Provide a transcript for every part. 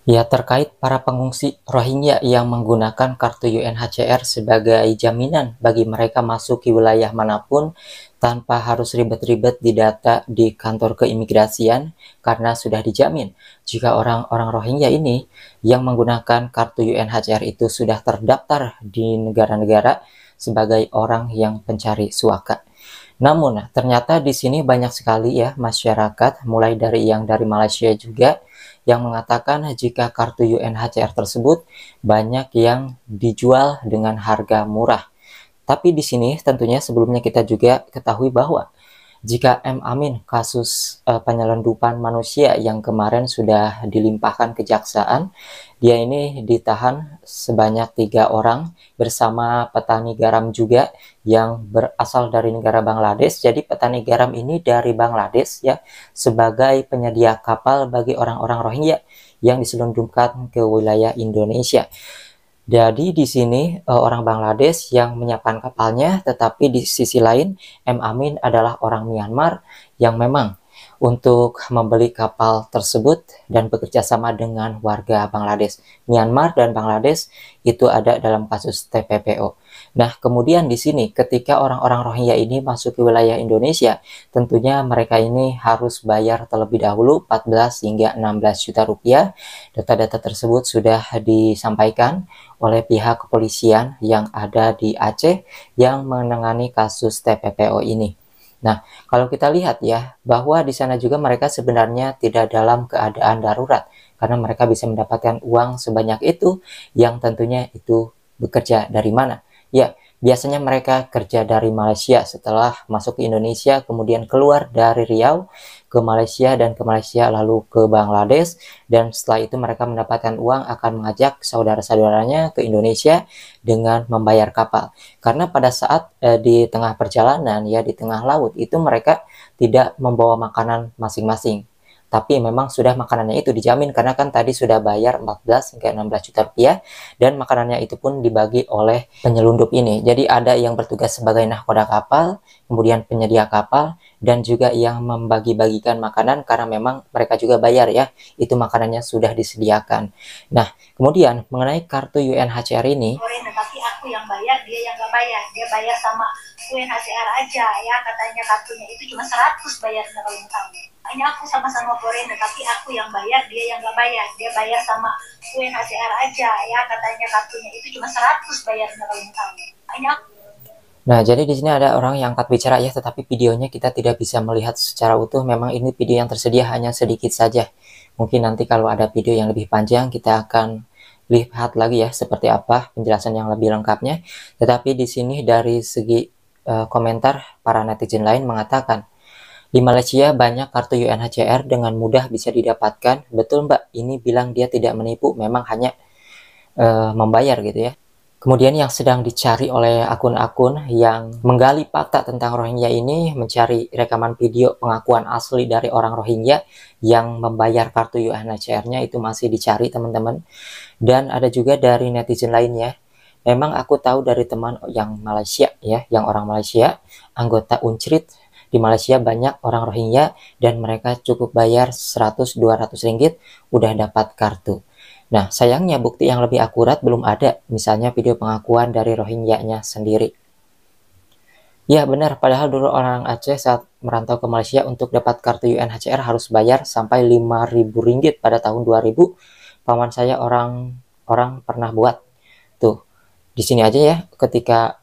Ya, terkait para pengungsi Rohingya yang menggunakan kartu UNHCR sebagai jaminan bagi mereka masuk ke wilayah manapun tanpa harus ribet-ribet didata di kantor keimigrasian karena sudah dijamin jika orang-orang Rohingya ini yang menggunakan kartu UNHCR itu sudah terdaftar di negara-negara sebagai orang yang pencari suaka. Namun, ternyata di sini banyak sekali ya masyarakat, mulai dari yang dari Malaysia juga, yang mengatakan jika kartu UNHCR tersebut banyak yang dijual dengan harga murah. Tapi di sini tentunya sebelumnya kita juga ketahui bahwa jika M. Amin kasus penyelundupan manusia yang kemarin sudah dilimpahkan kejaksaan, dia ini ditahan sebanyak 3 orang bersama petani garam juga yang berasal dari negara Bangladesh. Jadi petani garam ini dari Bangladesh ya, sebagai penyedia kapal bagi orang-orang Rohingya yang diselundupkan ke wilayah Indonesia. Jadi di sini orang Bangladesh yang menyiapkan kapalnya, tetapi di sisi lain M. Amin adalah orang Myanmar yang memang untuk membeli kapal tersebut dan bekerja sama dengan warga Bangladesh. Myanmar dan Bangladesh itu ada dalam kasus TPPO. Nah, kemudian di sini ketika orang-orang Rohingya ini masuk ke wilayah Indonesia, tentunya mereka ini harus bayar terlebih dahulu 14 hingga 16 juta rupiah. Data-data tersebut sudah disampaikan oleh pihak kepolisian yang ada di Aceh yang menangani kasus TPPO ini. Nah, kalau kita lihat ya, bahwa di sana juga mereka sebenarnya tidak dalam keadaan darurat, karena mereka bisa mendapatkan uang sebanyak itu, yang tentunya itu bekerja dari mana? Ya, biasanya mereka kerja dari Malaysia setelah masuk ke Indonesia, kemudian keluar dari Riau ke Malaysia dan ke Malaysia lalu ke Bangladesh, dan setelah itu mereka mendapatkan uang akan mengajak saudara-saudaranya ke Indonesia dengan membayar kapal. Karena pada saat di tengah perjalanan ya, di tengah laut itu mereka tidak membawa makanan masing-masing, tapi memang sudah makanannya itu dijamin karena kan tadi sudah bayar 14 hingga 16 juta rupiah dan makanannya itu pun dibagi oleh penyelundup ini. Jadi ada yang bertugas sebagai nahkoda kapal, kemudian penyedia kapal, dan juga yang membagi-bagikan makanan karena memang mereka juga bayar ya, itu makanannya sudah disediakan. Nah, kemudian mengenai kartu UNHCR ini, tapi aku yang bayar, dia yang nggak bayar, dia bayar sama UNHCR aja ya, katanya kartunya itu cuma 100 bayarnya kalau yang tahu. Hanya aku sama-sama foreigner, tapi aku yang bayar, dia yang nggak bayar, dia bayar sama UNHCR aja ya, katanya kartunya itu cuma 100 bayarnya kalau yang tahu. Hanya aku. nah, jadi di sini ada orang yang angkat bicara ya, tetapi videonya kita tidak bisa melihat secara utuh. Memang ini video yang tersedia hanya sedikit saja. Mungkin nanti kalau ada video yang lebih panjang, kita akan lihat lagi ya seperti apa penjelasan yang lebih lengkapnya. Tetapi di sini dari segi komentar para netizen lain mengatakan, di Malaysia banyak kartu UNHCR dengan mudah bisa didapatkan. Betul Mbak, ini bilang dia tidak menipu, memang hanya membayar gitu ya. Kemudian yang sedang dicari oleh akun-akun yang menggali fakta tentang Rohingya ini, mencari rekaman video pengakuan asli dari orang Rohingya yang membayar kartu UNHCR-nya, itu masih dicari teman-teman. Dan ada juga dari netizen lainnya. Memang aku tahu dari teman yang Malaysia ya, yang orang Malaysia, anggota Uncrit di Malaysia banyak orang Rohingya dan mereka cukup bayar 100-200 ringgit udah dapat kartu. Nah, sayangnya bukti yang lebih akurat belum ada, misalnya video pengakuan dari Rohingya-nya sendiri. Ya benar, padahal dulu orang Aceh saat merantau ke Malaysia untuk dapat kartu UNHCR harus bayar sampai 5.000 ringgit pada tahun 2000. Paman saya orang pernah buat. Tuh, di sini aja ya, ketika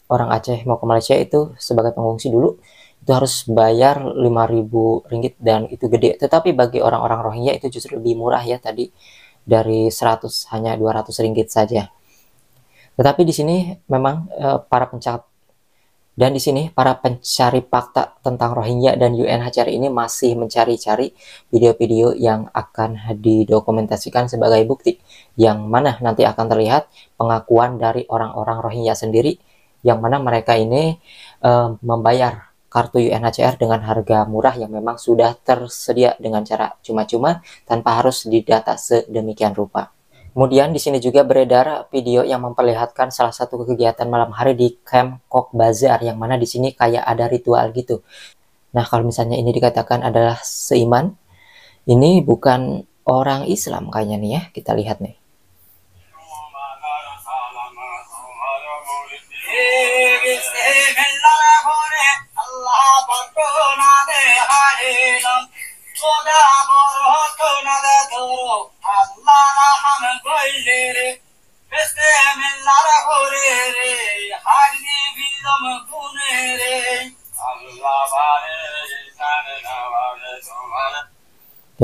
orang Aceh mau ke Malaysia itu sebagai pengungsi dulu, itu harus bayar 5.000 ringgit dan itu gede. Tetapi bagi orang-orang Rohingya itu justru lebih murah ya tadi. Dari 100 hanya 200 ringgit saja. Tetapi di sini memang para pencari fakta tentang Rohingya dan UNHCR ini masih mencari-cari video-video yang akan didokumentasikan sebagai bukti, yang mana nanti akan terlihat pengakuan dari orang-orang Rohingya sendiri, yang mana mereka ini membayar kartu UNHCR dengan harga murah yang memang sudah tersedia dengan cara cuma-cuma tanpa harus didata sedemikian rupa. Kemudian di sini juga beredar video yang memperlihatkan salah satu kegiatan malam hari di Camp Cox's Bazar, yang mana di sini kayak ada ritual gitu. Nah, kalau misalnya ini dikatakan adalah seiman, ini bukan orang Islam kayaknya nih ya. Kita lihat nih.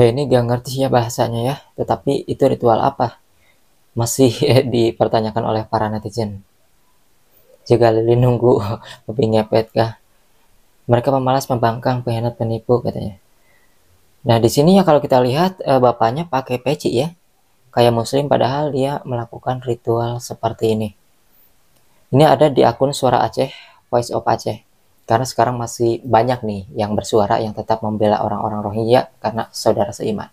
Ya, ini gak ngerti ya bahasanya ya, tetapi itu ritual apa? Masih dipertanyakan oleh para netizen. Jika lilin nunggu lebih ngepet kah? Mereka pemalas, pembangkang, pengkhianat, penipu katanya. Nah, di sini ya kalau kita lihat bapaknya pakai peci ya. Kayak muslim padahal dia melakukan ritual seperti ini. Ini ada di akun Suara Aceh, Voice of Aceh. Karena sekarang masih banyak nih yang bersuara yang tetap membela orang-orang Rohingya karena saudara seiman.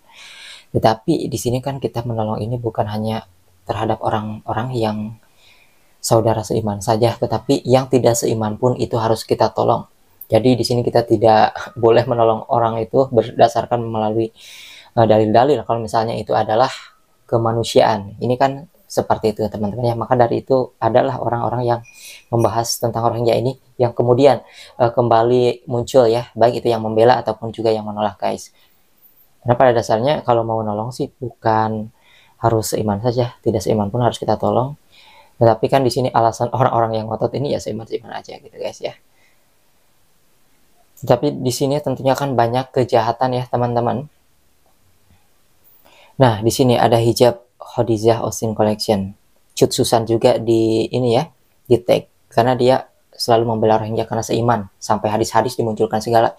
Tetapi di sini kan kita menolong ini bukan hanya terhadap orang-orang yang saudara seiman saja, tetapi yang tidak seiman pun itu harus kita tolong. Jadi di sini kita tidak boleh menolong orang itu berdasarkan melalui dalil-dalil kalau misalnya itu adalah kemanusiaan. Ini kan seperti itu teman-teman ya. Maka dari itu adalah orang-orang yang membahas tentang Rohingya ini yang kemudian kembali muncul ya, baik itu yang membela ataupun juga yang menolak guys. Karena pada dasarnya kalau mau menolong sih bukan harus seiman saja, tidak seiman pun harus kita tolong. Tetapi kan di sini alasan orang-orang yang ngotot ini ya seiman-seiman aja gitu guys ya. Tapi di sini tentunya kan banyak kejahatan ya teman-teman. Nah, di sini ada hijab Khadijah Austin Collection. Cut Susan juga di ini ya, di tag karena dia selalu membela Rohingya karena seiman, sampai hadis-hadis dimunculkan segala.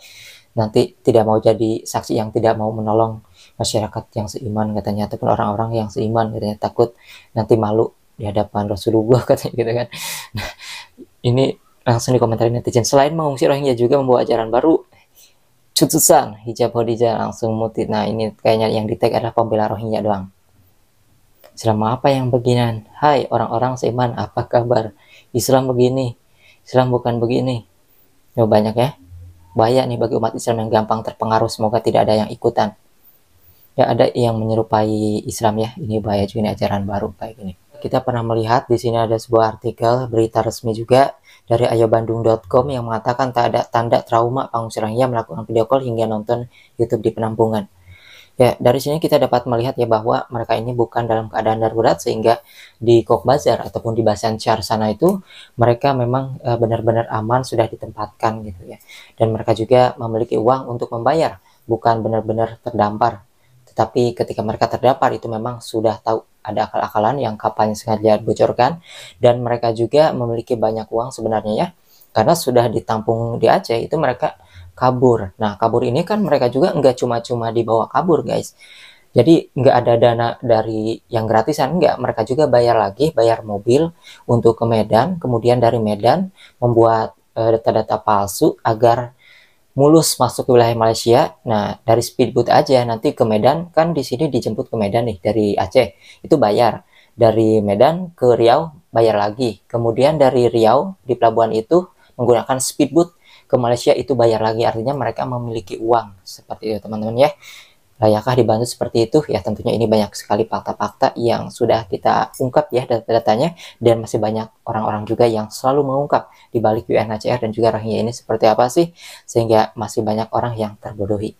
Nanti tidak mau jadi saksi yang tidak mau menolong masyarakat yang seiman katanya, ataupun orang-orang yang seiman katanya, takut nanti malu di hadapan Rasulullah katanya gitu kan. Nah, ini langsung dikomentarin netizen. Selain mengungsi Rohingya juga membawa ajaran baru. Cutusan hijab Khadijah langsung mutit. Nah, ini kayaknya yang di tag adalah pembela Rohingya doang. Selama apa yang beginian? Hai orang-orang seiman, apa kabar? Islam begini, Islam bukan begini. Ya, banyak ya. Bahaya nih bagi umat Islam yang gampang terpengaruh. Semoga tidak ada yang ikutan. Ya, ada yang menyerupai Islam ya. Ini bahaya juga, ini ajaran baru kayak gini. Kita pernah melihat di sini ada sebuah artikel berita resmi juga dari ayobandung.com yang mengatakan tak ada tanda trauma pengungsi Rohingya melakukan video call hingga nonton YouTube di penampungan. Ya, dari sini kita dapat melihat ya bahwa mereka ini bukan dalam keadaan darurat, sehingga di Cox's Bazar ataupun di Bhasan Char sana itu mereka memang benar-benar aman sudah ditempatkan gitu ya. Dan mereka juga memiliki uang untuk membayar, bukan benar-benar terdampar. Tetapi ketika mereka terdampar itu memang sudah tahu ada akal-akalan yang kapalnya sengaja bocorkan, dan mereka juga memiliki banyak uang sebenarnya ya. Karena sudah ditampung di Aceh itu mereka kabur. Nah, kabur ini kan mereka juga nggak cuma-cuma dibawa kabur guys. Jadi nggak ada dana dari yang gratisan, nggak. Mereka juga bayar lagi, bayar mobil untuk ke Medan, kemudian dari Medan membuat data-data palsu agar mulus masuk ke wilayah Malaysia. Nah, dari speedboat aja nanti ke Medan, kan di sini dijemput ke Medan nih dari Aceh, itu bayar. Dari Medan ke Riau bayar lagi. Kemudian dari Riau di pelabuhan itu menggunakan speedboat ke Malaysia itu bayar lagi. Artinya mereka memiliki uang seperti itu teman-teman ya. Layakkah dibantu seperti itu? Ya tentunya ini banyak sekali fakta-fakta yang sudah kita ungkap ya data-datanya, dan masih banyak orang-orang juga yang selalu mengungkap di balik UNHCR dan juga Rohingya ini seperti apa sih, sehingga masih banyak orang yang terbodohi.